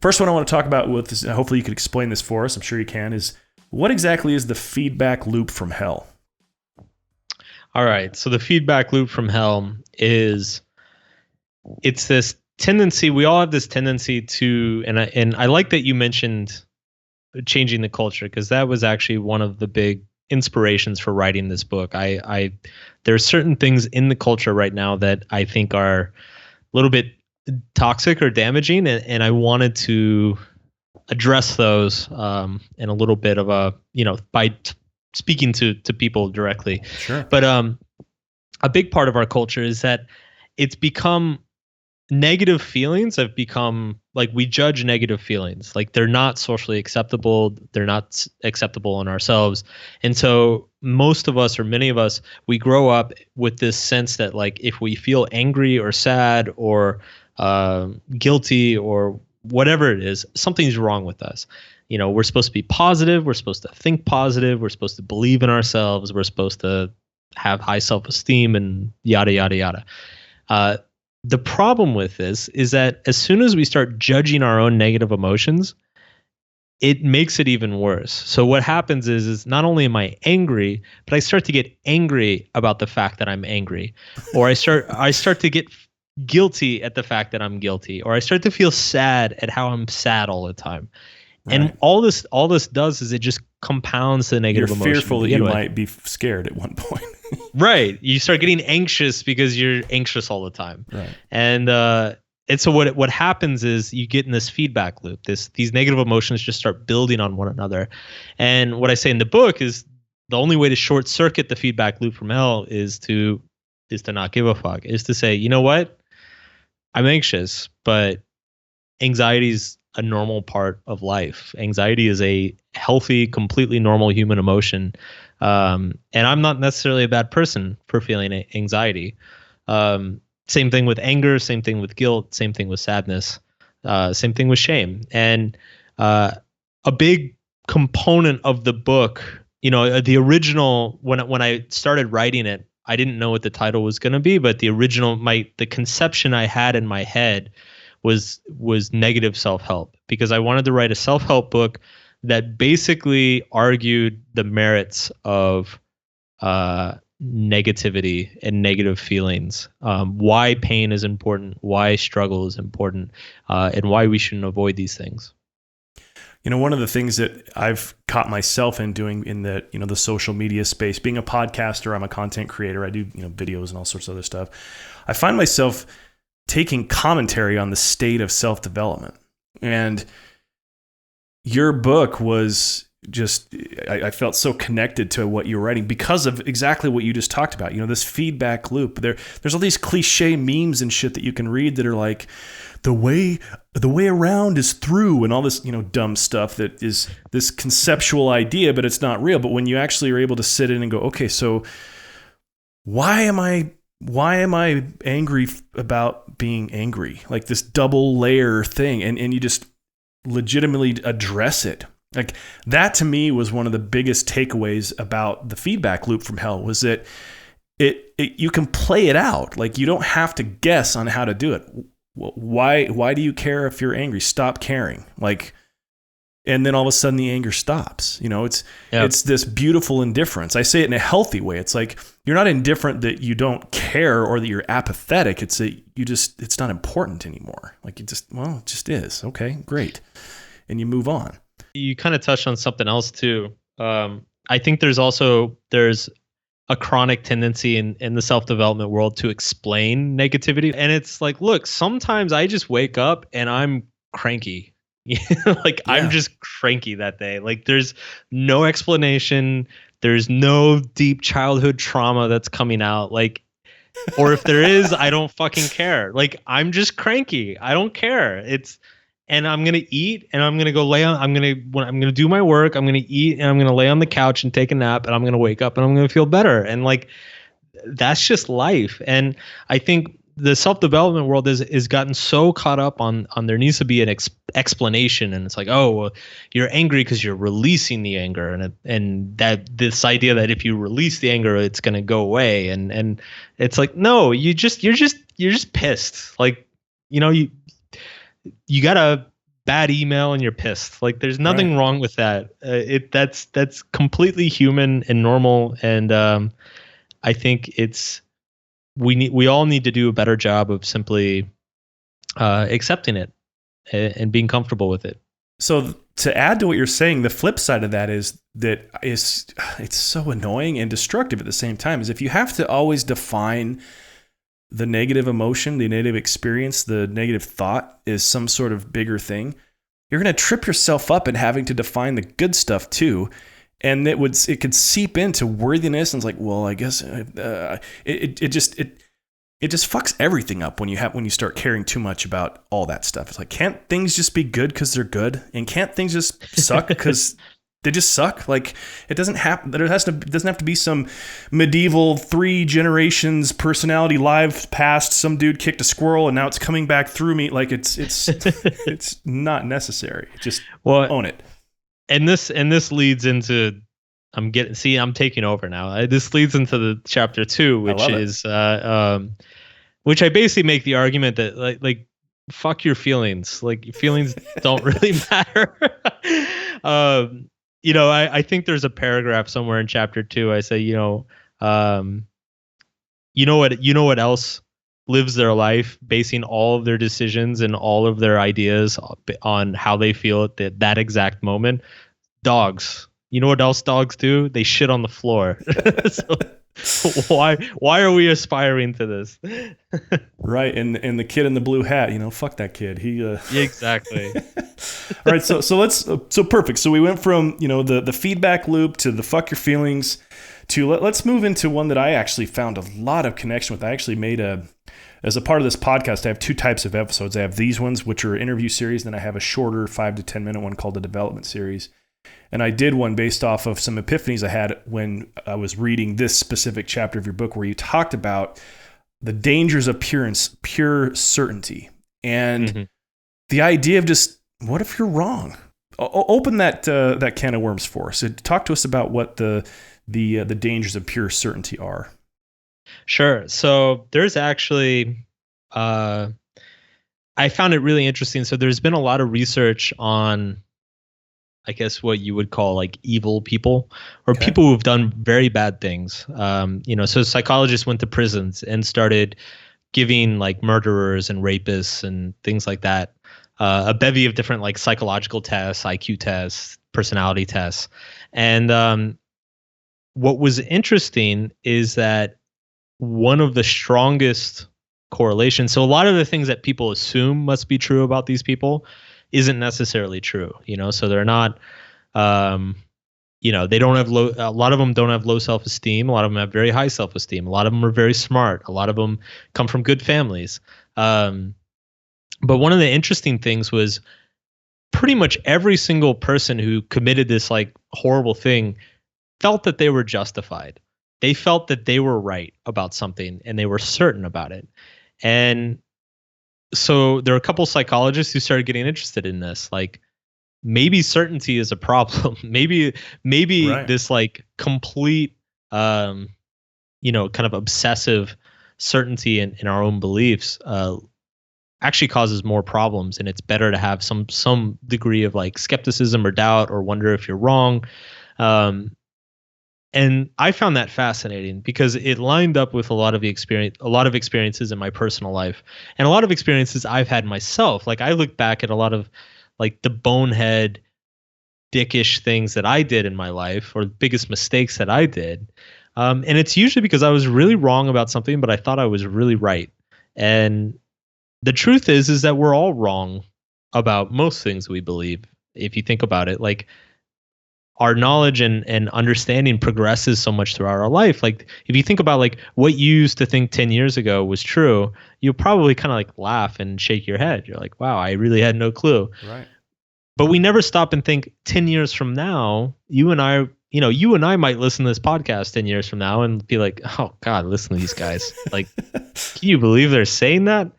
First one I want to talk about with this, hopefully you could explain this for us. I'm sure you can, is what exactly is the feedback loop from hell? All right. So the feedback loop from hell it's this tendency, we all have this tendency to, and I like that you mentioned changing the culture, because that was actually one of the big inspirations for writing this book. There are certain things in the culture right now that I think are a little bit toxic or damaging, and I wanted to address those in a little bit of by speaking to people directly. Sure. But a big part of our culture is that it's become negative feelings have become like, we judge negative feelings like they're not socially acceptable, they're not acceptable in ourselves. And so most of us, or many of us, we grow up with this sense that like if we feel angry or sad or guilty or whatever it is, something's wrong with us. We're supposed to be positive, we're supposed to think positive, we're supposed to believe in ourselves, we're supposed to have high self-esteem and yada yada yada. The problem with this is that as soon as we start judging our own negative emotions, it makes it even worse. So what happens is not only am I angry, but I start to get angry about the fact that I'm angry, or I start to get guilty at the fact that I'm guilty, or I start to feel sad at how I'm sad all the time. Right. And all this does is it just compounds the negative emotion. You're fearful that you might be scared at one point. Right. You start getting anxious because you're anxious all the time. Right. And so what happens is you get in this feedback loop. These negative emotions just start building on one another. And what I say in the book is the only way to short circuit the feedback loop from hell is to not give a fuck. Is to say, you know what? I'm anxious, but anxiety is a normal part of life. Anxiety is a healthy, completely normal human emotion. And I'm not necessarily a bad person for feeling anxiety. Same thing with anger, same thing with guilt, same thing with sadness. Same thing with shame. And a big component of the book, the original, when I started writing it, I didn't know what the title was going to be, but the original, the conception I had in my head was negative self-help, because I wanted to write a self-help book that basically argued the merits of negativity and negative feelings, why pain is important, why struggle is important, and why we shouldn't avoid these things. One of the things that I've caught myself in doing in the, the social media space, being a podcaster, I'm a content creator, I do, videos and all sorts of other stuff. I find myself taking commentary on the state of self-development. And your book was just, I felt so connected to what you were writing because of exactly what you just talked about. This feedback loop. There's all these cliche memes and shit that you can read that are like, the way around is through, and all this, dumb stuff that is this conceptual idea, but it's not real. But when you actually are able to sit in and go, okay, so why am I angry about being angry? Like this double layer thing. And you just legitimately address it. Like that to me was one of the biggest takeaways about the feedback loop from hell, was that you can play it out. Like you don't have to guess on how to do it. Why do you care if you're angry? Stop caring. And then all of a sudden the anger stops. It's this beautiful indifference. I say it in a healthy way. It's like, you're not indifferent that you don't care or that you're apathetic. It's that it's not important anymore. Like it just is. Okay, great. And you move on. You kind of touched on something else too. I think there's a chronic tendency in the self-development world to explain negativity. And it's like, look, sometimes I just wake up and I'm cranky. I'm just cranky that day. Like there's no explanation. There's no deep childhood trauma that's coming out. Or if there is, I don't fucking care. Like I'm just cranky. I don't care. And I'm going to eat and I'm going to go I'm going to do my work. I'm going to eat and I'm going to lay on the couch and take a nap, and I'm going to wake up and I'm going to feel better. And that's just life. And I think the self-development world is gotten so caught up on there needs to be an explanation. And it's like, oh, well, you're angry because you're releasing the anger. And that this idea that if you release the anger, it's going to go away. And it's like, no, you're just pissed. You got a bad email and you're pissed. Like there's nothing wrong with that. That's completely human and normal. And I think we all need to do a better job of simply accepting it and being comfortable with it. So to add to what you're saying, the flip side of that is that it's so annoying and destructive at the same time, is if you have to always define the negative emotion, the negative experience, the negative thought is some sort of bigger thing, you're going to trip yourself up in having to define the good stuff too. And it could seep into worthiness. And it's like, well, I guess it just fucks everything up when you start caring too much about all that stuff. It's like, can't things just be good because they're good? And can't things just suck because they just suck? Like it doesn't have to be some medieval 3 generations personality live past. Some dude kicked a squirrel and now it's coming back through me. Like it's not necessary. Just own it. And this leads into I'm taking over now. This leads into the chapter 2, which is which I basically make the argument that like fuck your feelings. Like your feelings don't really matter. I think there's a paragraph somewhere in chapter 2. I say, what else lives their life basing all of their decisions and all of their ideas on how they feel at that exact moment? Dogs. You know what else dogs do? They shit on the floor. So why are we aspiring to this? Right, and the kid in the blue hat, fuck that kid. Yeah, exactly. All right, so perfect. So we went from the feedback loop to the fuck your feelings to let's move into one that I actually found a lot of connection with. I actually made as a part of this podcast, I have 2 types of episodes. I have these ones, which are interview series, and then I have a shorter 5 to 10 minute one called the development series. And I did one based off of some epiphanies I had when I was reading this specific chapter of your book, where you talked about the dangers of pure certainty. And the idea of just, what if you're wrong? Open that can of worms for us. Talk to us about what the dangers of pure certainty are. Sure. So there's actually, I found it really interesting. So there's been a lot of research on, I guess, what you would call like evil people, or people who've done very bad things. So psychologists went to prisons and started giving like murderers and rapists and things like that a bevy of different like psychological tests, IQ tests, personality tests. And what was interesting is that one of the strongest correlations, so a lot of the things that people assume must be true about these people isn't necessarily true, so they're not, they don't have a lot of them don't have low self-esteem. A lot of them have very high self-esteem. A lot of them are very smart. A lot of them come from good families. But one of the interesting things was pretty much every single person who committed this like horrible thing felt that they were justified. They felt that they were right about something and they were certain about it. And so there are a couple psychologists who started getting interested in this. Like, maybe certainty is a problem. maybe right. This like complete, kind of obsessive certainty in our own beliefs actually causes more problems, and it's better to have some degree of like skepticism or doubt or wonder if you're wrong. And I found that fascinating because it lined up with a lot of experiences in my personal life and a lot of experiences I've had myself. Like, I look back at a lot of like the bonehead, dickish things that I did in my life, or the biggest mistakes that I did. And it's usually because I was really wrong about something, but I thought I was really right. And the truth is that we're all wrong about most things we believe. If you think about it, like, our knowledge and understanding progresses so much throughout our life. Like, if you think about like what you used to think 10 years ago was true, you'll probably kind of like laugh and shake your head. You're like, wow, I really had no clue. Right. But we never stop and think 10 years from now, you and I might listen to this podcast 10 years from now and be like, oh God, listen to these guys. Like, can you believe they're saying that?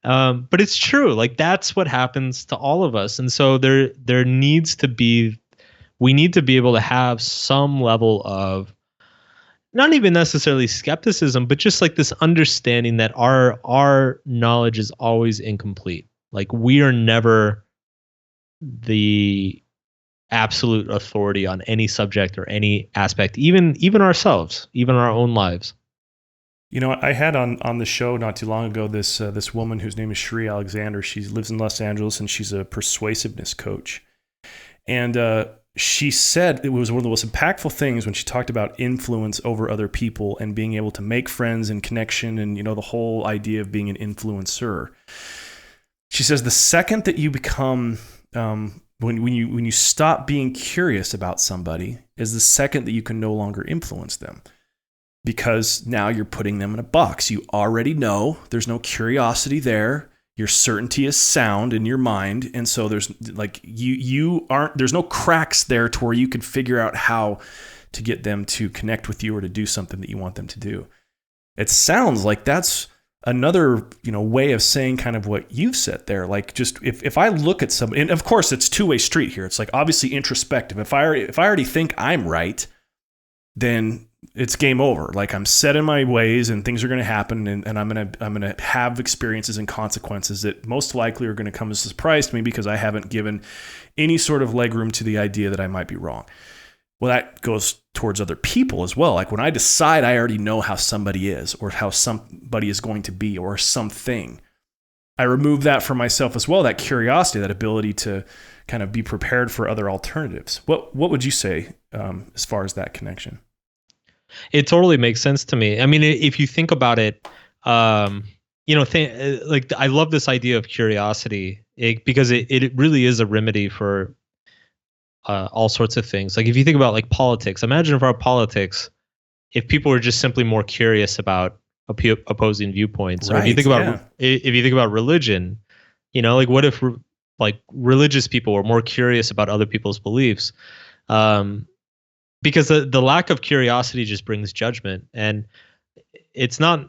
But it's true. Like, that's what happens to all of us. And so we need to be able to have some level of not even necessarily skepticism, but just like this understanding that our knowledge is always incomplete. Like, we are never the absolute authority on any subject or any aspect, even ourselves, even our own lives. I had on the show not too long ago this woman whose name is Sheree Alexander. She lives in Los Angeles and she's a persuasiveness coach. And she said it was one of the most impactful things when she talked about influence over other people and being able to make friends and connection and, the whole idea of being an influencer. She says the second that you become, when you stop being curious about somebody is the second that you can no longer influence them. Because now you're putting them in a box. You already know there's no curiosity there. Your certainty is sound in your mind. And so there's like, there's no cracks there to where you can figure out how to get them to connect with you or to do something that you want them to do. It sounds like that's another, way of saying kind of what you've said there. Like, just if I look at somebody, and of course it's two-way street here. It's like obviously introspective. If I already think I'm right, then it's game over. Like, I'm set in my ways and things are going to happen and I'm going to have experiences and consequences that most likely are going to come as a surprise to me because I haven't given any sort of legroom to the idea that I might be wrong. Well, that goes towards other people as well. Like, when I decide I already know how somebody is or how somebody is going to be or something, I remove that from myself as well, that curiosity, that ability to kind of be prepared for other alternatives. What would you say as far as that connection? It totally makes sense to me. I mean, if you think about it, like, I love this idea of curiosity because it really is a remedy for all sorts of things. Like, if you think about like politics, imagine if our politics, if people were just simply more curious about opposing viewpoints, or if you think about religion, like, what if like religious people were more curious about other people's beliefs? Because the lack of curiosity just brings judgment, and it's not,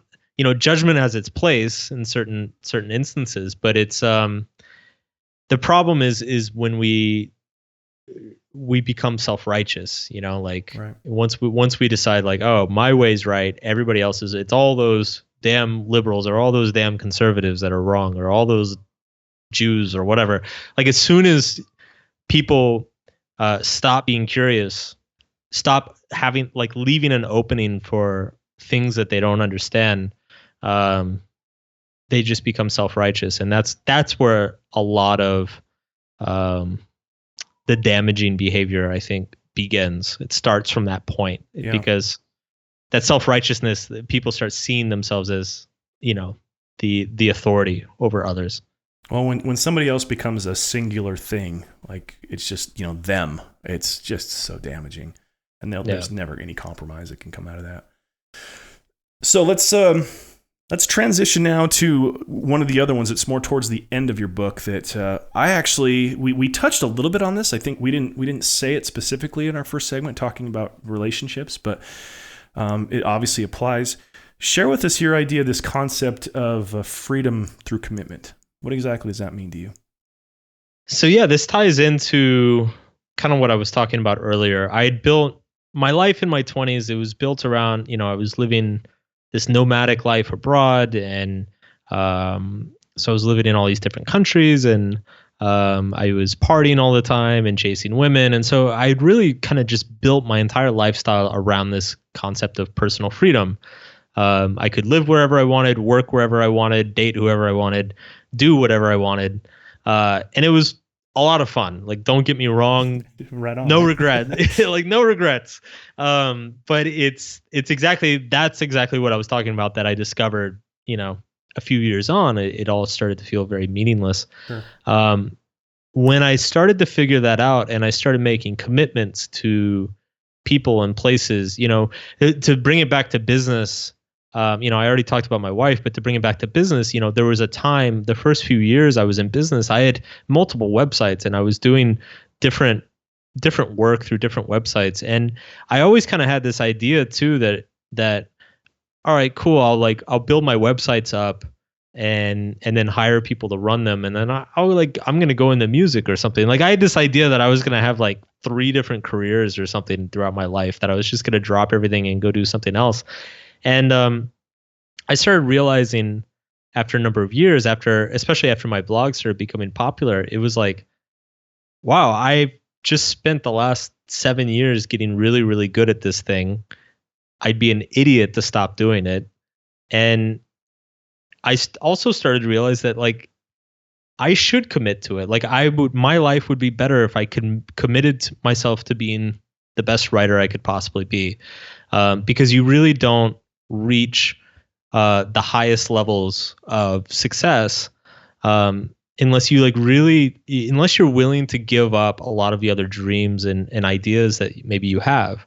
judgment has its place in certain instances, but it's the problem is when we become self-righteous, like Right. once we decide like, oh, my way's right, everybody else is, it's all those damn liberals or all those damn conservatives that are wrong, or all those Jews or whatever. Like as soon as people stop being curious, stop having, like, leaving an opening for things that they don't understand, they just become self-righteous. And that's where a lot of the damaging behavior, I think, begins. It starts from that point, because that self-righteousness, people start seeing themselves as, the authority over others. Well, when somebody else becomes a singular thing, like it's just, them, it's just so damaging. And there's never any compromise that can come out of that. So let's transition now to one of the other ones that's more towards the end of your book that I actually, we touched a little bit on this. I think we didn't say it specifically in our first segment talking about relationships, but it obviously applies. Share with us your idea of this concept of freedom through commitment. What exactly does that mean to you? So yeah, this ties into kind of what I was talking about earlier. I had built my life in my 20s. It was built around, I was living this nomadic life abroad, and so I was living in all these different countries, and I was partying all the time and chasing women. And so I really kind of just built my entire lifestyle around this concept of personal freedom. I could live wherever I wanted, work wherever I wanted, date whoever I wanted, do whatever I wanted. And it was a lot of fun. Like, don't get me wrong. Right on. No regret. Like, no regrets. But that's exactly what I was talking about, that I discovered, a few years on. It all started to feel very meaningless. Sure. When I started to figure that out, and I started making commitments to people and places, to bring it back to business. I already talked about my wife, but to bring it back to business, there was a time, the first few years I was in business, I had multiple websites, and I was doing different work through different websites. And I always kind of had this idea too, that, all right, cool. I'll build my websites up and then hire people to run them. And then I'm going to go into music or something. Like, I had this idea that I was going to have like 3 different careers or something throughout my life, that I was just going to drop everything and go do something else. And I started realizing after a number of years, especially after my blog started becoming popular, it was like, wow, I just spent the last 7 years getting really, really good at this thing. I'd be an idiot to stop doing it. And I also started to realize that, like, I should commit to it. Like, my life would be better if I committed myself to being the best writer I could possibly be. Because you really don't reach the highest levels of success unless you unless you're willing to give up a lot of the other dreams and ideas that maybe you have.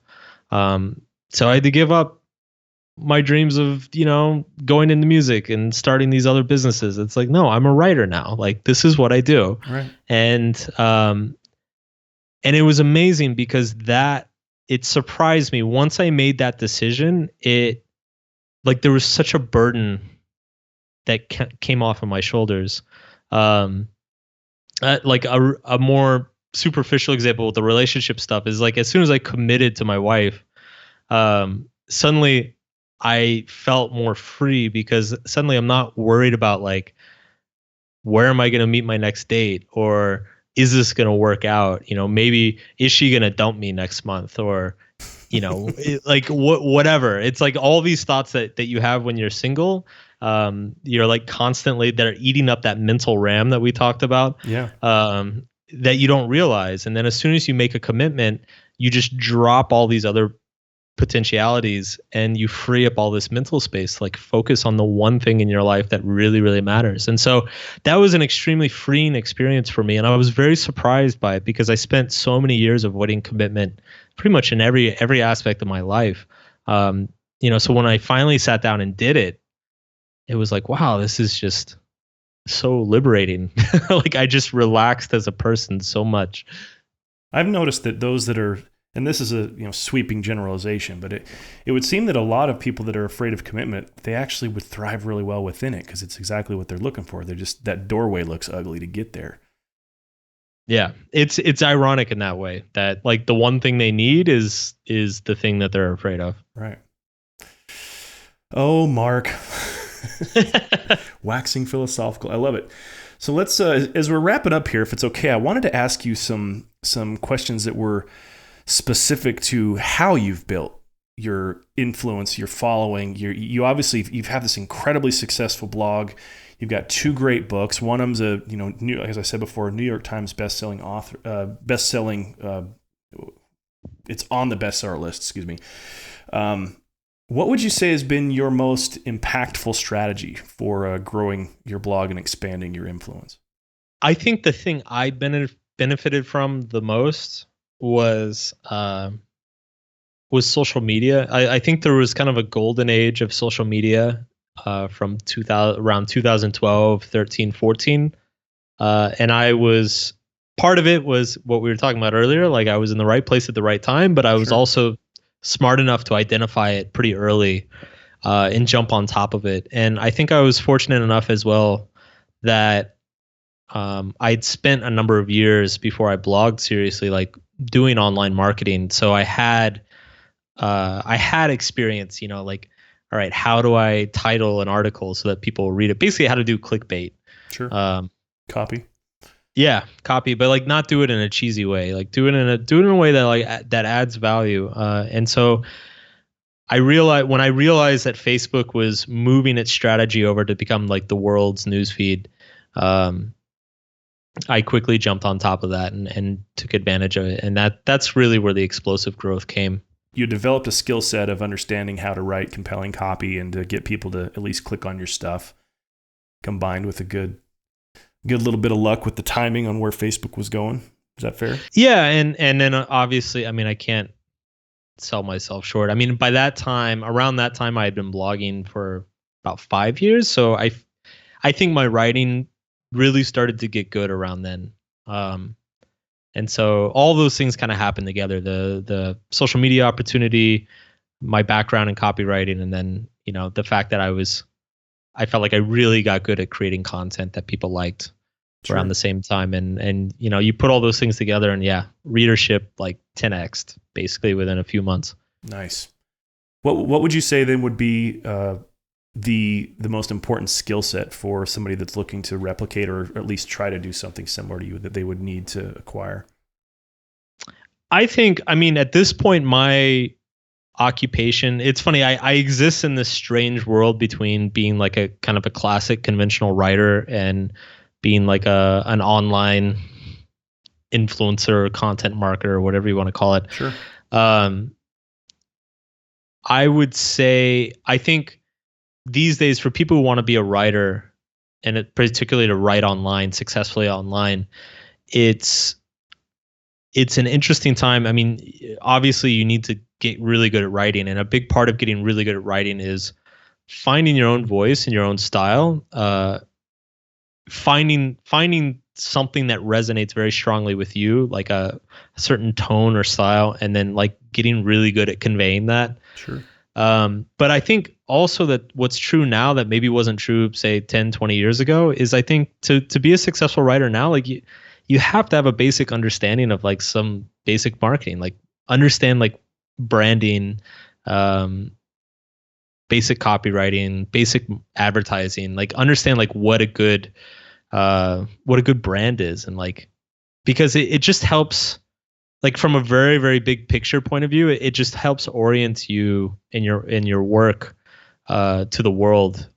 So I had to give up my dreams of, going into music and starting these other businesses. It's like, no, I'm a writer now. Like, this is what I do. Right. And it was amazing because it surprised me. Once I made that decision, there was such a burden that came off of my shoulders. Like a more superficial example with the relationship stuff is, like, as soon as I committed to my wife, suddenly I felt more free, because suddenly I'm not worried about, like, where am I going to meet my next date, or is this going to work out? Maybe is she going to dump me next month, or, like whatever. It's like all these thoughts that you have when you're single, you're like constantly, they're eating up that mental RAM that we talked about. Yeah. That you don't realize. And then as soon as you make a commitment, you just drop all these other potentialities and you free up all this mental space, like focus on the one thing in your life that really, really matters. And so that was an extremely freeing experience for me. And I was very surprised by it, because I spent so many years avoiding commitment pretty much in every aspect of my life. So when I finally sat down and did it, it was like, wow, this is just so liberating. Like, I just relaxed as a person so much. I've noticed that those that are, and this is a sweeping generalization, but it would seem that a lot of people that are afraid of commitment, they actually would thrive really well within it, because it's exactly what they're looking for. They're just, that doorway looks ugly to get there. Yeah, it's ironic in that way that like the one thing they need is the thing that they're afraid of. Right. Oh, Mark. Waxing philosophical. I love it. So let's, as we're wrapping up here, if it's okay, I wanted to ask you some questions that were specific to how you've built your influence, your following. You obviously, you've had this incredibly successful blog. You've got 2 great books. One of them's a, as I said before, New York Times best-selling author, it's on the bestseller list, excuse me. What would you say has been your most impactful strategy for growing your blog and expanding your influence? I think the thing I benefited from the most was social media. I think there was kind of a golden age of social media from around 2012, 13, 14. And I was, part of it was what we were talking about earlier. Like I was in the right place at the right time, but I was also smart enough to identify it pretty early and jump on top of it. And I think I was fortunate enough as well that I'd spent a number of years before I blogged seriously, like doing online marketing. So I had experience, like, all right, how do I title an article so that people will read it? Basically how to do clickbait. Sure. Copy. Yeah, copy, but like not do it in a cheesy way. Like do it in a way that like that adds value. And so when I realized that Facebook was moving its strategy over to become like the world's newsfeed, I quickly jumped on top of that and took advantage of it. And that's really where the explosive growth came. You developed a skill set of understanding how to write compelling copy and to get people to at least click on your stuff, combined with a good little bit of luck with the timing on where Facebook was going. Is that fair? Yeah, and then obviously, I mean, I can't sell myself short. I mean, around that time, I had been blogging for about 5 years, so I think my writing really started to get good around then. And so all those things kind of happened together: the social media opportunity, my background in copywriting, and then the fact that I felt like I really got good at creating content that people liked around the same time. And you put all those things together and readership like 10x'd basically within a few months. Nice. What would you say then would be the most important skill set for somebody that's looking to replicate or at least try to do something similar to you that they would need to acquire? I think, at this point, my occupation, it's funny, I exist in this strange world between being like a kind of a classic conventional writer and being like an online influencer, content marketer, whatever you want to call it. Sure. I would say, I think these days for people who want to be a writer, and particularly to write online, successfully online, it's an interesting time. I mean, obviously you need to get really good at writing, and a big part of getting really good at writing is finding your own voice and your own style, finding something that resonates very strongly with you, like a certain tone or style, and then like getting really good at conveying that. Sure. But I think also that what's true now that maybe wasn't true, say 10, 20 years ago, is I think to be a successful writer now, like you have to have a basic understanding of like some basic marketing, like understand like branding, basic copywriting, basic advertising, like understand like what a good brand is. And like, because it just helps, like from a very, very big picture point of view, it just helps orient you in your work to the world.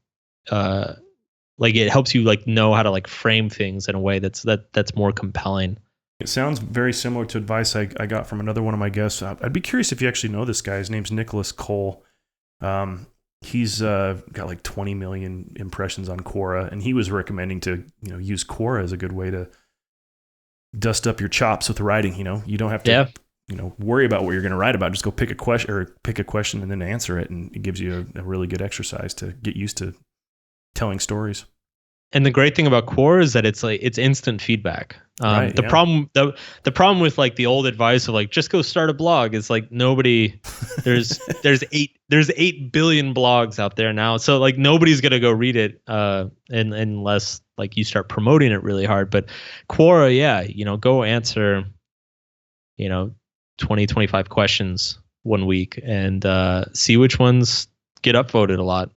Like it helps you like know how to like frame things in a way that's more compelling. It sounds very similar to advice I got from another one of my guests. I'd be curious if you actually know this guy. His name's Nicholas Cole. He's got like 20 million impressions on Quora, and he was recommending to use Quora as a good way to dust up your chops with writing. You don't have to worry about what you're going to write about. Just go pick a question and then answer it, and it gives you a really good exercise to get used to telling stories. And the great thing about Quora is that it's instant feedback. The problem with like the old advice of like just go start a blog is like nobody there's 8 billion blogs out there now, so like nobody's gonna go read it unless like you start promoting it really hard. But Quora, go answer, 20, 25 questions one week and see which ones get upvoted a lot.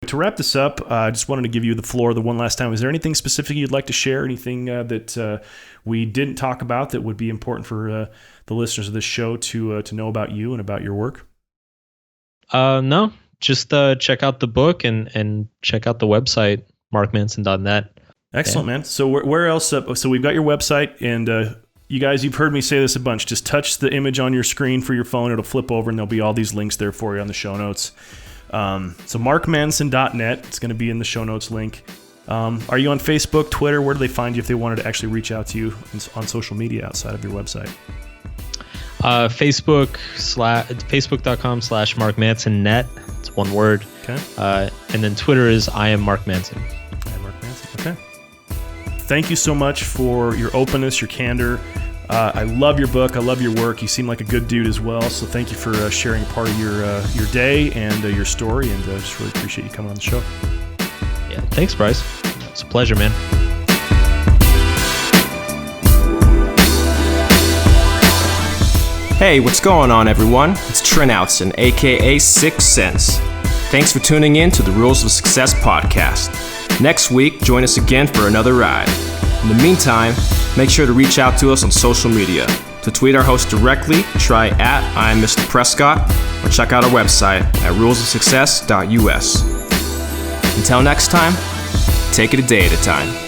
To wrap this up, I just wanted to give you the floor the one last time. Is there anything specific you'd like to share? Anything that we didn't talk about that would be important for the listeners of this show to know about you and about your work? No, just check out the book and check out the website, markmanson.net. Excellent, man. So where else? So we've got your website, and you guys, you've heard me say this a bunch. Just touch the image on your screen for your phone. It'll flip over, and there'll be all these links there for you on the show notes. So markmanson.net. It's going to be in the show notes link. Are you on Facebook, Twitter? Where do they find you if they wanted to actually reach out to you on social media outside of your website? Facebook.com/markmansonnet. It's one word. Okay. And then Twitter is I am Mark Manson. I am Mark Manson. Okay. Thank you so much for your openness, your candor. I love your book. I love your work. You seem like a good dude as well. So thank you for sharing a part of your day and your story. And just really appreciate you coming on the show. Yeah. Thanks, Bryce. It's a pleasure, man. Hey, what's going on, everyone? It's Trent Outson, aka 6 Sense. Thanks for tuning in to the Rules of Success podcast. Next week, join us again for another ride. In the meantime, make sure to reach out to us on social media. To tweet our host directly, try @IamMrPrescott or check out our website at rulesofsuccess.us. Until next time, take it a day at a time.